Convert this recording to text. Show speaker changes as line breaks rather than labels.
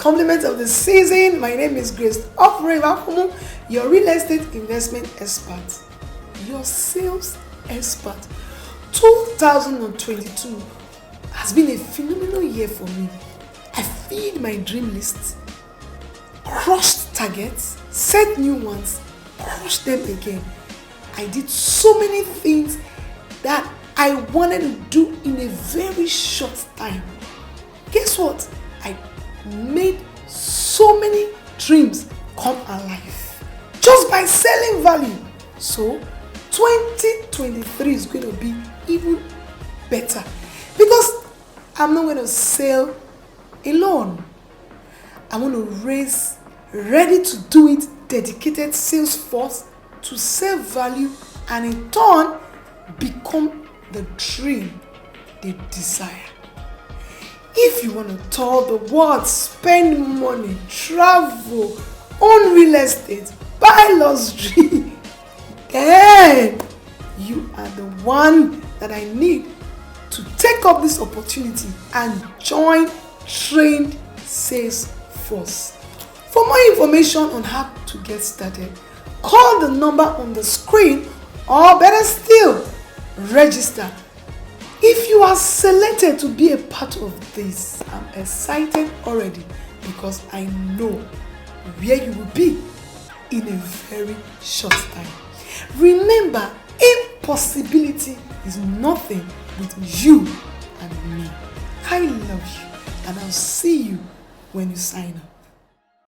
Compliment of the season. My name is Grace Ofrevakumu, your real estate investment expert, your sales expert. 2022 has been a phenomenal year for me. I filled my dream list, crushed targets, set new ones, crushed them again. I did so many things that I wanted to do in a very short time. Guess what? I made so many dreams come alive just by selling value. So 2023 is going to be even better because I'm not going to sell alone. I want to raise ready to do it dedicated sales force to sell value and in turn become the dream they desire. If you want to tour the world, spend money, travel, own real estate, buy luxury, then you are the one that I need to take up this opportunity and join trained sales force. For more information on how to get started, call the number on the screen or better still, register. If you are selected to be a part of this, I'm excited already because I know where you will be in a very short time. Remember, impossibility is nothing with you and me. I love you and I'll see you when you sign up.